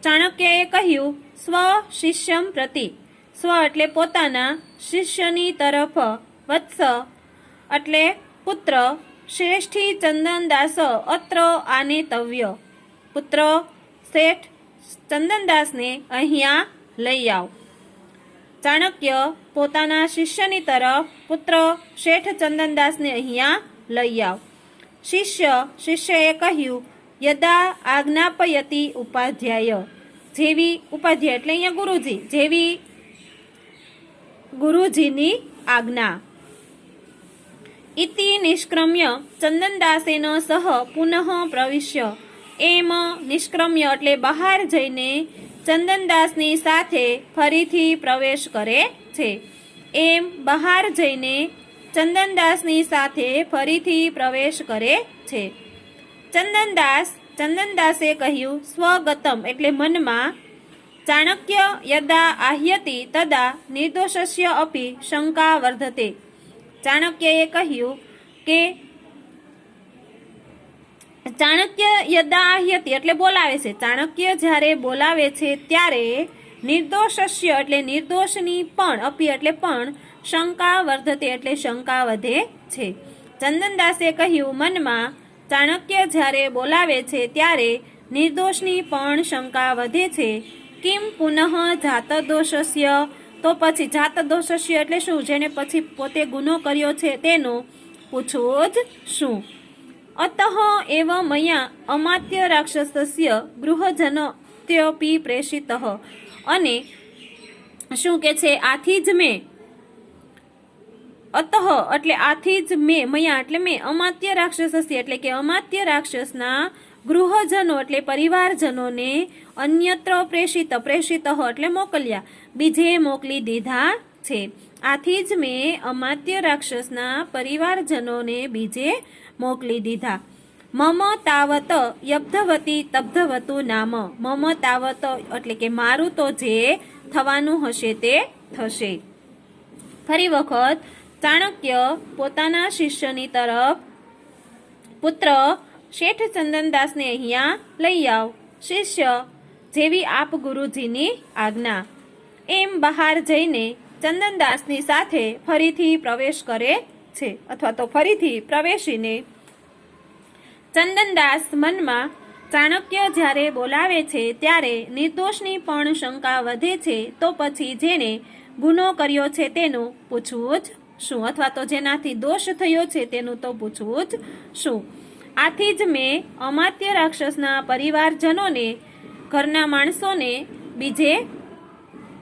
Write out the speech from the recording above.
ચાણક્યએ કહ્યું, સ્વ શિષ્યમ પ્રતિ, સ્વ એટલે પોતાના, શિષ્યની તરફ, વત્સ એટલે પુત્ર, શ્રેષ્ઠી ચંદનદાસ અત્ર આનેતવ્ય, પુત્ર શેઠ ચંદનદાસને અહીંયા લઈ આવ. ચાણક્ય પોતાના શિષ્યની તરફ, પુત્ર શેઠ ચંદનદાસને અહીંયા લઈ આવ. શિષ્યએ કહ્યું, યદા આજ્ઞાપયતિ ઉપાધ્યાય, જેવી, ઉપાધ્યાય એટલે અહીંયા ગુરુજી, જેવી ગુરુજીની આજ્ઞા. ઇતિ નિષ્ક્રમ્ય ચંદનદાસેન સહ પુનઃ પ્રવિશ્ય, એમ નિષ્ક્રમ્ય એટલે બહાર જઈને ચંદનદાસની સાથે ફરીથી પ્રવેશ કરે છે. એમ બહાર જઈને ચંદનદાસની સાથે ફરીથી પ્રવેશ કરે છે. ચંદનદાસે કહ્યું, સ્વગતમ એટલે મનમાં. ચાણક્ય યદા આહ્યતિ તદા નિર્દોષસ્ય અપી શંકા વર્ધતે. ચાણક્યએ કહ્યું કે ચાણક્ય યદા આહ્યતિ એટલે બોલાવે છે. ચાણક્ય જ્યારે બોલાવે છે ત્યારે નિર્દોષસ્ય એટલે નિર્દોષની પણ, અપી એટલે પણ, શંકા વર્ધતે એટલે શંકા વધે છે. ચંદનદાસે કહ્યું મનમાં, ચાણક્ય જ્યારે બોલાવે છે ત્યારે નિર્દોષની પણ શંકા વધે છે. કિમ પુનઃ જાતદોષસ્ય, તો પછી જાતદોષસ્ય એટલે શું? જેને પછી પોતે ગુનો કર્યો છે તેનું પૂછવું જ શું? અતઃ એવ મયા અમાત્ય રાક્ષસસ્ય ગૃહજનત્યપી પ્રેષિતઃ, અને શું કે છે, આથી જ મેં, અતઃ એટલે આથી જ મેં, મયા એટલે મેં, અમાત્ય રાક્ષસસ્ય એટલે કે અમાત્ય રાક્ષસના ગૃહજનો એટલે પરિવારજનોને અન્યત્ર પ્રેષિત એટલે મોકલ્યા, બીજે મોકલી દીધા છે. આથી જ મેં અમાત્ય રાક્ષસના પરિવારજનોને બીજે મોકલી દીધા. મમ તાવત યબ્ધવતી તબ્ધવતુ નામ, મમ તાવત એટલે કે મારું તો જે થવાનું હશે તે થશે. ફરી વખત ચાણક્ય પોતાના શિષ્યની તરફ, પુત્ર શેઠ ચંદનદાસને અહીંયા લઈ આવ. શિષ્ય જેવી આપ ગુરુજીની આજ્ઞા. એમ બહાર જઈને ચંદનદાસની સાથે ફરીથી પ્રવેશ કરે છે, અથવા તો ફરીથી પ્રવેશીને ચંદનદાસ મનમાં, ચાણક્ય જ્યારે બોલાવે છે ત્યારે નિર્દોષની પણ શંકા વધે છે, તો પછી જેને ગુનો કર્યો છે તેનું પૂછવું જ શું? અથવા તો જેનાથી દોષ થયો છે તેનું તો પૂછવું જ શું? આથી જ મેં અમાત્ય રાક્ષસના પરિવારજનોને, ઘરના માણસોને બીજે